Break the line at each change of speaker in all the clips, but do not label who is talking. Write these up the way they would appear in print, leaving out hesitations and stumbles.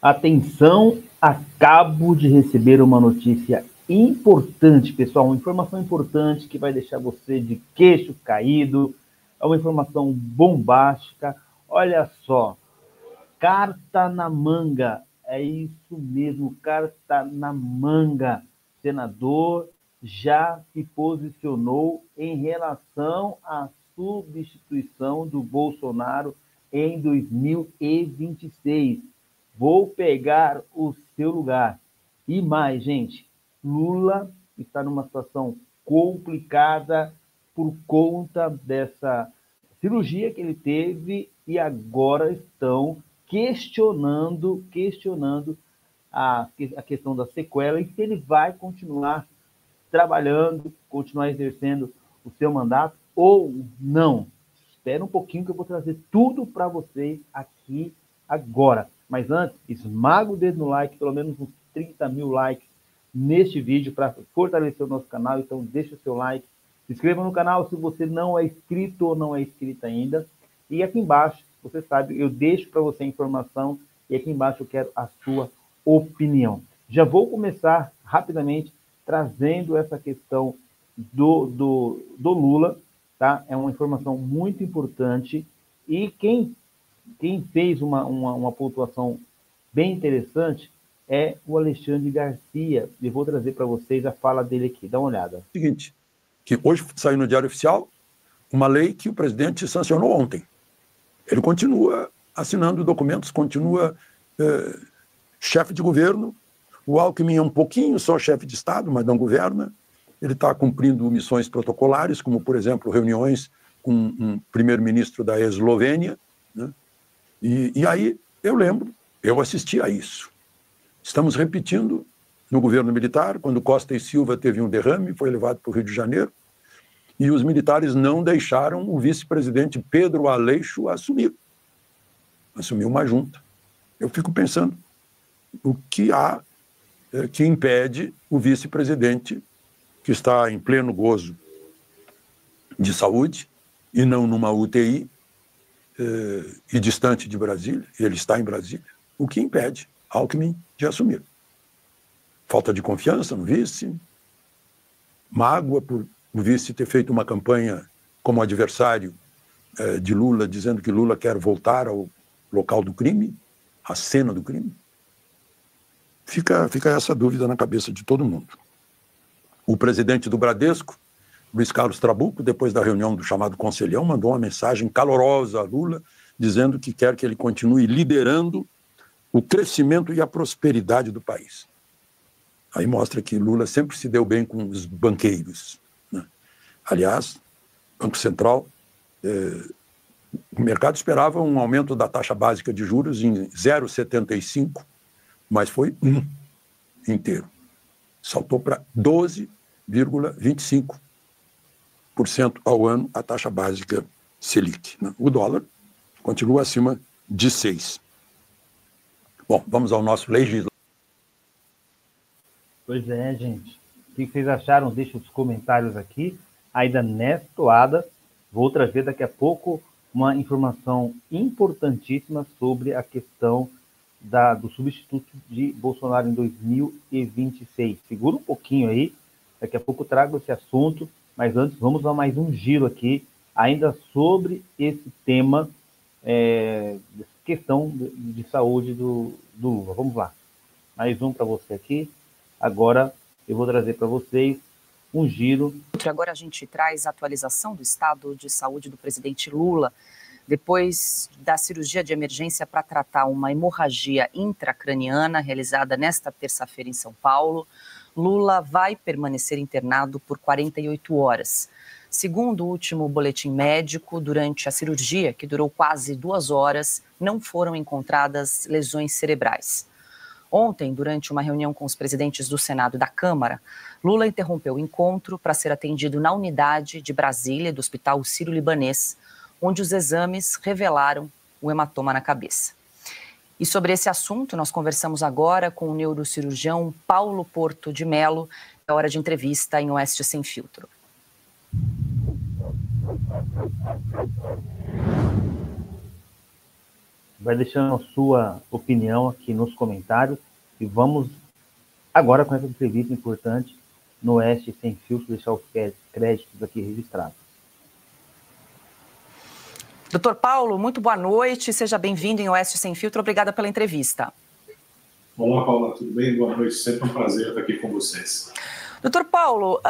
Atenção, acabo de receber uma notícia importante, pessoal, uma informação importante que vai deixar você de queixo caído, é uma informação bombástica. Olha só, carta na manga, é isso mesmo, carta na manga. O senador já se posicionou em relação à substituição do Bolsonaro em 2026. Vou pegar o seu lugar. E mais, gente, Lula está numa situação complicada por conta dessa cirurgia que ele teve e agora estão questionando a questão da sequela e se ele vai continuar trabalhando, continuar exercendo o seu mandato ou não. Espera um pouquinho que eu vou trazer tudo para vocês aqui agora. Mas antes, esmaga o dedo no like, pelo menos uns 30 mil likes neste vídeo para fortalecer o nosso canal. Então deixa o seu like, se inscreva no canal se você não é inscrito ou não é inscrita ainda. E aqui embaixo, você sabe, eu deixo para você a informação e aqui embaixo eu quero a sua opinião. Já vou começar rapidamente trazendo essa questão do Lula, tá? É uma informação muito importante e quem fez uma pontuação bem interessante é o Alexandre Garcia. E vou trazer para vocês a fala dele aqui. Dá uma olhada.
Seguinte, que hoje saiu no Diário Oficial uma lei que o presidente sancionou ontem. Ele continua assinando documentos, continua chefe de governo. O Alckmin é um pouquinho só chefe de Estado, mas não governa. Ele está cumprindo missões protocolares, como, por exemplo, reuniões com um primeiro-ministro da Eslovênia, né? E aí eu lembro, eu assisti a isso. Estamos repetindo no governo militar, quando Costa e Silva teve um derrame, foi levado para o Rio de Janeiro, e os militares não deixaram o vice-presidente Pedro Aleixo assumir. Assumiu uma junta. Eu fico pensando, o que há que impede o vice-presidente, que está em pleno gozo de saúde, e não numa UTI, e distante de Brasília, ele está em Brasília, o que impede Alckmin de assumir? Falta de confiança no vice, mágoa por o vice ter feito uma campanha como adversário de Lula, dizendo que Lula quer voltar ao local do crime, à cena do crime. Fica essa dúvida na cabeça de todo mundo. O presidente do Bradesco, Luiz Carlos Trabuco, depois da reunião do chamado Conselhão, mandou uma mensagem calorosa a Lula, dizendo que quer que ele continue liderando o crescimento e a prosperidade do país. Aí mostra que Lula sempre se deu bem com os banqueiros, né? Aliás, o Banco Central, o mercado esperava um aumento da taxa básica de juros em 0,75%, mas foi 1 inteiro. Saltou para 12,25% ao ano a taxa básica Selic, né? O dólar continua acima de 6. Bom, vamos ao nosso legislativo.
Pois é, gente. O que vocês acharam? Deixa os comentários aqui. Ainda nessa toada, vou trazer daqui a pouco uma informação importantíssima sobre a questão do substituto de Bolsonaro em 2026. Segura um pouquinho aí, daqui a pouco eu trago esse assunto, mas antes vamos dar mais um giro aqui, ainda sobre esse tema, questão de saúde do Lula. Vamos lá. Mais um para você aqui. Agora eu vou trazer para vocês um giro.
Agora a gente traz a atualização do estado de saúde do presidente Lula, depois da cirurgia de emergência para tratar uma hemorragia intracraniana realizada nesta terça-feira em São Paulo. Lula vai permanecer internado por 48 horas. Segundo o último boletim médico, durante a cirurgia, que durou quase 2 horas, não foram encontradas lesões cerebrais. Ontem, durante uma reunião com os presidentes do Senado e da Câmara, Lula interrompeu o encontro para ser atendido na unidade de Brasília do Hospital Sírio-Libanês, onde os exames revelaram o hematoma na cabeça. E sobre esse assunto, nós conversamos agora com o neurocirurgião Paulo Porto de Mello, é hora de entrevista em Oeste Sem Filtro.
Vai deixando a sua opinião aqui nos comentários e vamos agora com essa entrevista importante no Oeste Sem Filtro, deixar os créditos aqui registrados.
Doutor Paulo, muito boa noite, seja bem-vindo em Oeste Sem Filtro, obrigada pela entrevista.
Olá, Paula, tudo bem? Boa noite, sempre um prazer estar aqui com vocês.
Doutor Paulo,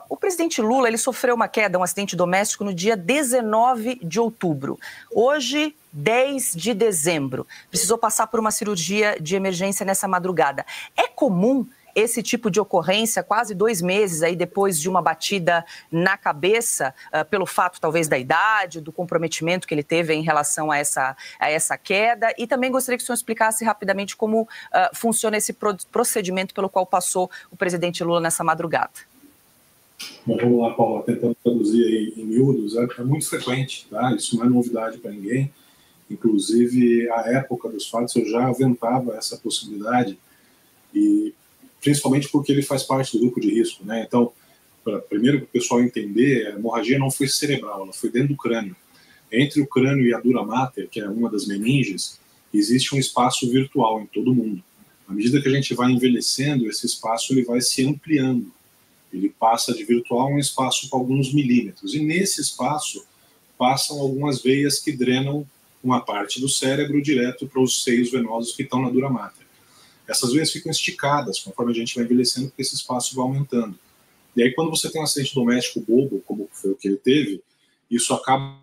o presidente Lula ele sofreu uma queda, um acidente doméstico no dia 19 de outubro. Hoje, 10 de dezembro, precisou passar por uma cirurgia de emergência nessa madrugada. É comum esse tipo de ocorrência quase 2 meses aí depois de uma batida na cabeça, pelo fato talvez da idade, do comprometimento que ele teve em relação a essa queda? E também gostaria que o senhor explicasse rapidamente como funciona esse procedimento pelo qual passou o presidente Lula nessa madrugada.
Bom, vamos lá, Paula, tentando traduzir aí em miúdos, é muito frequente, tá? Isso não é novidade para ninguém. Inclusive, à época dos fatos, eu já aventava essa possibilidade, e principalmente porque ele faz parte do grupo de risco, né? Então, primeiro, para o pessoal entender, a hemorragia não foi cerebral, ela foi dentro do crânio. Entre o crânio e a dura mater, que é uma das meninges, existe um espaço virtual em todo mundo. À medida que a gente vai envelhecendo, esse espaço ele vai se ampliando. Ele passa de virtual a um espaço com alguns milímetros. E nesse espaço passam algumas veias que drenam uma parte do cérebro direto para os seios venosos que estão na dura mater. Essas veias ficam esticadas conforme a gente vai envelhecendo, porque esse espaço vai aumentando. E aí, quando você tem um acidente doméstico bobo, como foi o que ele teve, isso acaba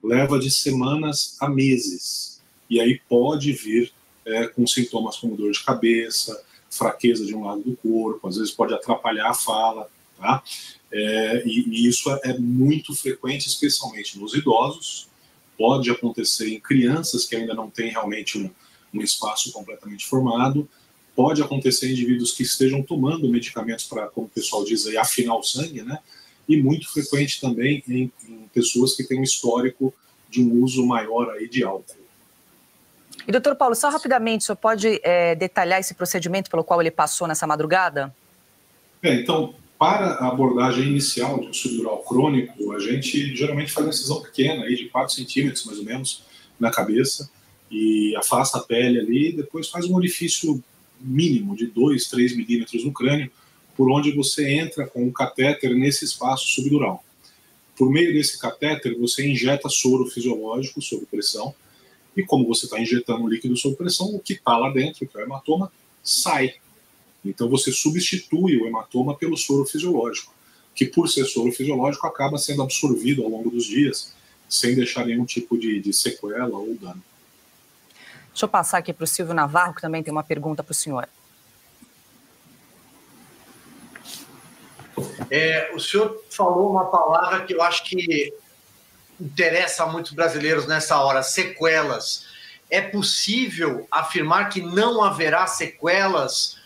leva de semanas a meses. E aí pode vir com sintomas como dor de cabeça, fraqueza de um lado do corpo, às vezes pode atrapalhar a fala, tá? E isso é muito frequente, especialmente nos idosos. Pode acontecer em crianças que ainda não têm realmente um espaço completamente formado. Pode acontecer em indivíduos que estejam tomando medicamentos para, como o pessoal diz aí, afinar o sangue, né? E muito frequente também em pessoas que têm um histórico de um uso maior aí de álcool.
E, doutor Paulo, só rapidamente, o senhor pode detalhar esse procedimento pelo qual ele passou nessa madrugada?
Então, para a abordagem inicial de um subdural crônico, a gente geralmente faz uma incisão pequena, aí, de 4 centímetros mais ou menos, na cabeça, e afasta a pele ali, e depois faz um orifício mínimo de 2, 3 milímetros no crânio, por onde você entra com um catéter nesse espaço subdural. Por meio desse catéter, você injeta soro fisiológico sob pressão, e como você está injetando um líquido sob pressão, o que está lá dentro, que é o hematoma, sai. Então você substitui o hematoma pelo soro fisiológico, que por ser soro fisiológico acaba sendo absorvido ao longo dos dias, sem deixar nenhum tipo de sequela ou dano.
Deixa eu passar aqui para o Silvio Navarro, que também tem uma pergunta para o senhor.
O senhor falou uma palavra que eu acho que interessa a muitos brasileiros nessa hora, sequelas. É possível afirmar que não haverá sequelas,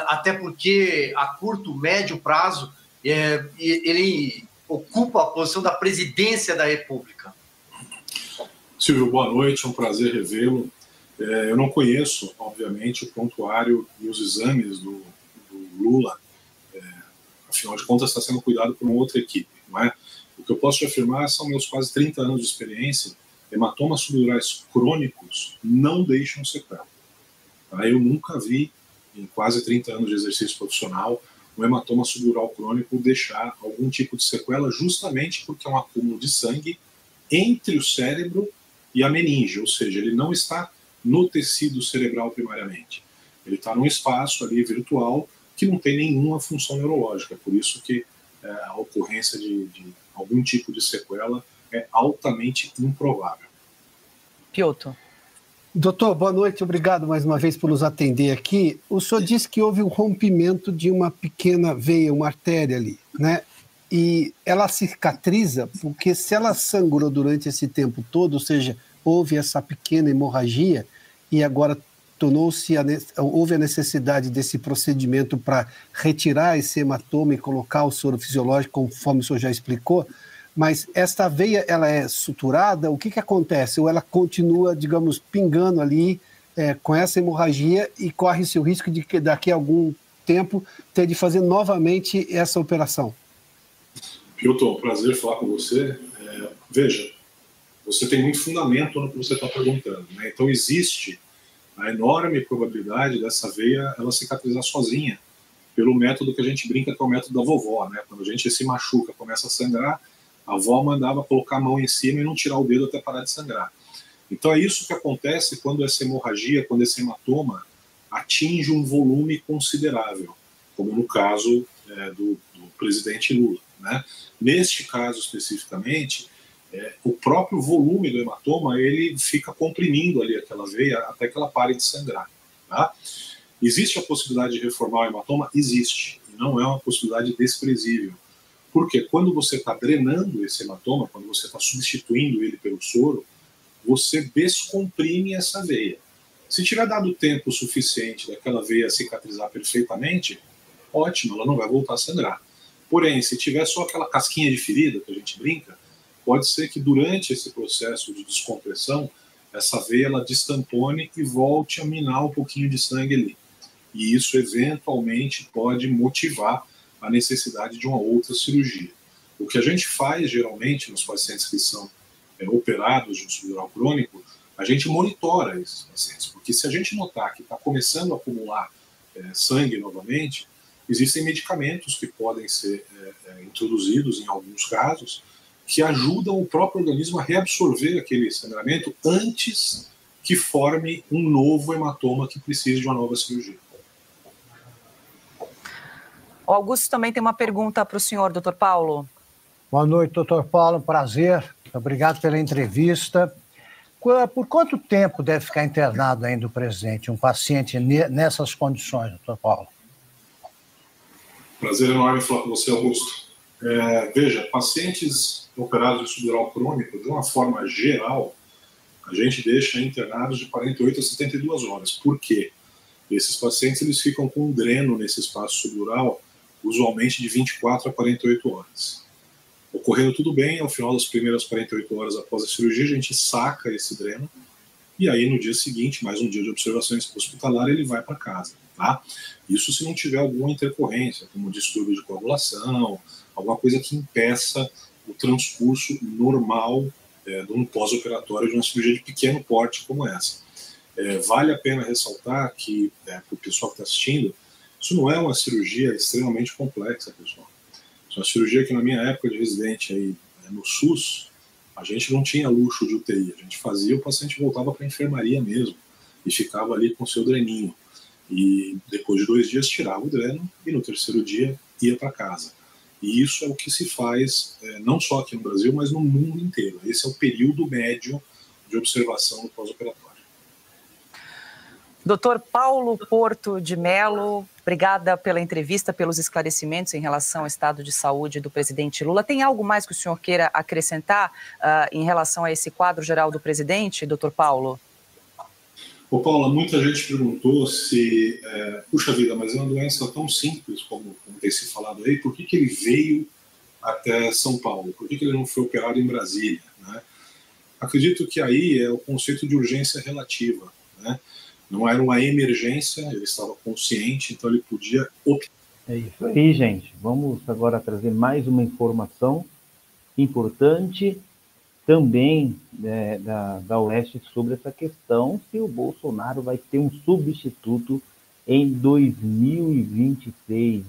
até porque a curto, médio prazo, ele ocupa a posição da presidência da República?
Silvio, boa noite, é um prazer revê-lo. Eu não conheço, obviamente, o prontuário e os exames do Lula. Afinal de contas, está sendo cuidado por uma outra equipe, não é? O que eu posso te afirmar são meus quase 30 anos de experiência. Hematomas subdurais crônicos não deixam sequela. Tá? Eu nunca vi, em quase 30 anos de exercício profissional, um hematoma subdural crônico deixar algum tipo de sequela, justamente porque é um acúmulo de sangue entre o cérebro e a meninge, ou seja, ele não está no tecido cerebral primariamente. Ele está num espaço ali virtual que não tem nenhuma função neurológica, por isso que a ocorrência de algum tipo de sequela é altamente improvável.
Piotr.
Doutor, boa noite, obrigado mais uma vez por nos atender aqui. O senhor disse que houve um rompimento de uma pequena veia, uma artéria ali, né? E ela cicatriza, porque se ela sangrou durante esse tempo todo, ou seja, houve essa pequena hemorragia e agora houve a necessidade desse procedimento para retirar esse hematoma e colocar o soro fisiológico, conforme o senhor já explicou, mas esta veia, ela é suturada? O que acontece? Ou ela continua, digamos, pingando ali com essa hemorragia e corre-se o risco de que daqui a algum tempo ter de fazer novamente essa operação?
Hilton, prazer falar com você. Veja, você tem muito fundamento no que você está perguntando, né? Então existe a enorme probabilidade dessa veia ela cicatrizar sozinha, pelo método que a gente brinca, que é o método da vovó, né? Quando a gente se machuca, começa a sangrar, a avó mandava colocar a mão em cima e não tirar o dedo até parar de sangrar. Então é isso que acontece quando essa hemorragia, quando esse hematoma atinge um volume considerável, como no caso do presidente Lula, né? Neste caso especificamente, o próprio volume do hematoma ele fica comprimindo ali aquela veia até que ela pare de sangrar, tá? Existe a possibilidade de reformar o hematoma? Existe, e não é uma possibilidade desprezível. Porque quando você está drenando esse hematoma, quando você está substituindo ele pelo soro, você descomprime essa veia. Se tiver dado tempo suficiente daquela veia cicatrizar perfeitamente, ótimo, ela não vai voltar a sangrar. Porém, se tiver só aquela casquinha de ferida que a gente brinca, pode ser que durante esse processo de descompressão, essa veia ela destampone e volte a minar um pouquinho de sangue ali. E isso eventualmente pode motivar a necessidade de uma outra cirurgia. O que a gente faz geralmente nos pacientes que são operados de um subdural crônico, a gente monitora esses pacientes, porque se a gente notar que está começando a acumular sangue novamente, existem medicamentos que podem ser introduzidos em alguns casos que ajudam o próprio organismo a reabsorver aquele sangramento antes que forme um novo hematoma que precise de uma nova cirurgia.
O Augusto também tem uma pergunta para o senhor, doutor Paulo.
Boa noite, doutor Paulo, prazer. Obrigado pela entrevista. Por quanto tempo deve ficar internado ainda o presidente, um paciente nessas condições, doutor Paulo?
Prazer enorme falar com você, Augusto. Veja, pacientes operados de subdural crônico, de uma forma geral, a gente deixa internados de 48 a 72 horas. Por quê? Esses pacientes eles ficam com um dreno nesse espaço subdural, usualmente de 24 a 48 horas. Ocorrendo tudo bem, ao final das primeiras 48 horas após a cirurgia, a gente saca esse dreno e aí no dia seguinte, mais um dia de observação hospitalar, ele vai para casa, tá? Isso se não tiver alguma intercorrência, como distúrbio de coagulação, alguma coisa que impeça o transcurso normal de um pós-operatório de uma cirurgia de pequeno porte como essa. Vale a pena ressaltar que, para o pessoal que está assistindo, isso não é uma cirurgia extremamente complexa, pessoal. Isso é uma cirurgia que na minha época de residente aí, no SUS, a gente não tinha luxo de UTI. A gente fazia, o paciente voltava para a enfermaria mesmo e ficava ali com o seu dreninho. E depois de 2 dias tirava o dreno e no terceiro dia ia para casa. E isso é o que se faz não só aqui no Brasil, mas no mundo inteiro. Esse é o período médio de observação do pós-operatório.
Doutor Paulo Porto de Mello, obrigada pela entrevista, pelos esclarecimentos em relação ao estado de saúde do presidente Lula. Tem algo mais que o senhor queira acrescentar em relação a esse quadro geral do presidente, doutor Paulo?
Ô Paula, muita gente perguntou se, puxa vida, mas é uma doença tão simples como tem se falado aí, por que ele veio até São Paulo? Por que ele não foi operado em Brasília, né? Acredito que aí é o conceito de urgência relativa, né? Não era uma emergência, ele estava consciente, então ele podia optar.
É isso aí, gente. Vamos agora trazer mais uma informação importante também da Oeste sobre essa questão, se o Bolsonaro vai ter um substituto em 2026.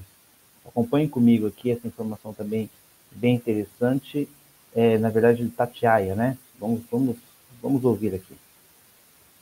Acompanhe comigo aqui, essa informação também bem interessante. Na verdade, de Itatiaia, né? Vamos ouvir aqui.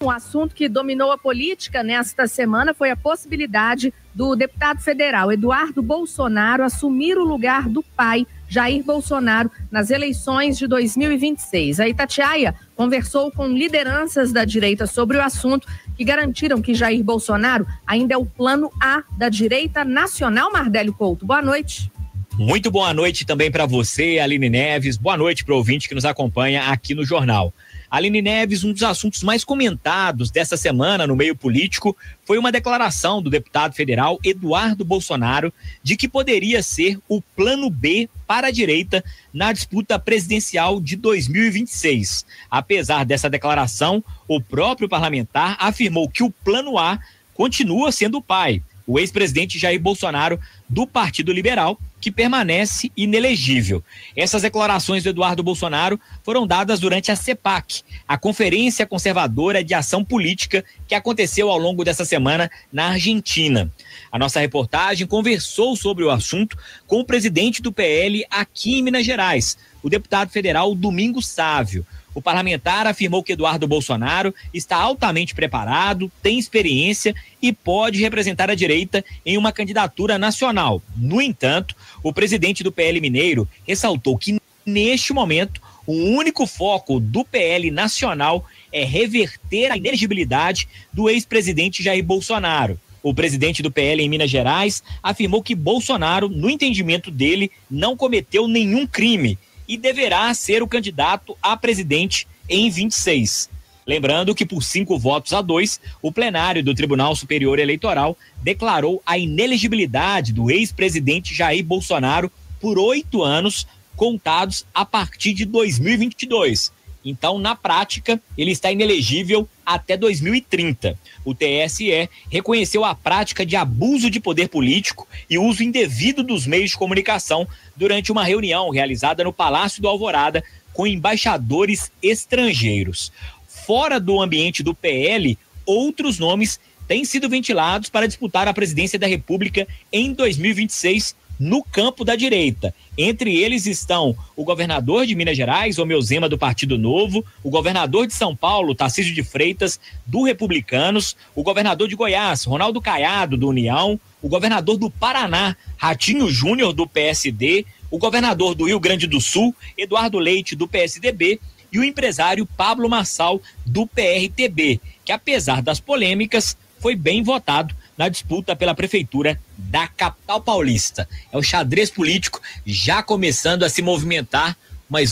Um assunto que dominou a política nesta semana foi a possibilidade do deputado federal Eduardo Bolsonaro assumir o lugar do pai, Jair Bolsonaro, nas eleições de 2026. A Itatiaia conversou com lideranças da direita sobre o assunto, que garantiram que Jair Bolsonaro ainda é o plano A da direita nacional. Mardélio Couto, boa noite.
Muito boa noite também para você, Aline Neves. Boa noite para o ouvinte que nos acompanha aqui no Jornal. Aline Neves, um dos assuntos mais comentados dessa semana no meio político foi uma declaração do deputado federal Eduardo Bolsonaro de que poderia ser o plano B para a direita na disputa presidencial de 2026. Apesar dessa declaração, o próprio parlamentar afirmou que o plano A continua sendo o pai, o ex-presidente Jair Bolsonaro, do Partido Liberal, que permanece inelegível. Essas declarações do Eduardo Bolsonaro foram dadas durante a CEPAC, a Conferência Conservadora de Ação Política, que aconteceu ao longo dessa semana na Argentina. A nossa reportagem conversou sobre o assunto com o presidente do PL aqui em Minas Gerais, o deputado federal Domingos Sávio. O parlamentar afirmou que Eduardo Bolsonaro está altamente preparado, tem experiência e pode representar a direita em uma candidatura nacional. No entanto, o presidente do PL mineiro ressaltou que, neste momento, o único foco do PL nacional é reverter a inelegibilidade do ex-presidente Jair Bolsonaro. O presidente do PL em Minas Gerais afirmou que Bolsonaro, no entendimento dele, não cometeu nenhum crime e deverá ser o candidato a presidente em 26. Lembrando que, por 5-2, o plenário do Tribunal Superior Eleitoral declarou a inelegibilidade do ex-presidente Jair Bolsonaro por 8 anos, contados a partir de 2022. Então, na prática, ele está inelegível até 2030. O TSE reconheceu a prática de abuso de poder político e uso indevido dos meios de comunicação durante uma reunião realizada no Palácio do Alvorada com embaixadores estrangeiros. Fora do ambiente do PL, outros nomes têm sido ventilados para disputar a presidência da República em 2026 no campo da direita. Entre eles estão o governador de Minas Gerais, Romeu Zema, do Partido Novo, o governador de São Paulo, Tarcísio de Freitas, do Republicanos, o governador de Goiás, Ronaldo Caiado, do União, o governador do Paraná, Ratinho Júnior, do PSD, o governador do Rio Grande do Sul, Eduardo Leite, do PSDB, e o empresário Pablo Marçal, do PRTB, que, apesar das polêmicas, foi bem votado na disputa pela prefeitura da capital paulista. É o xadrez político já começando a se movimentar, mas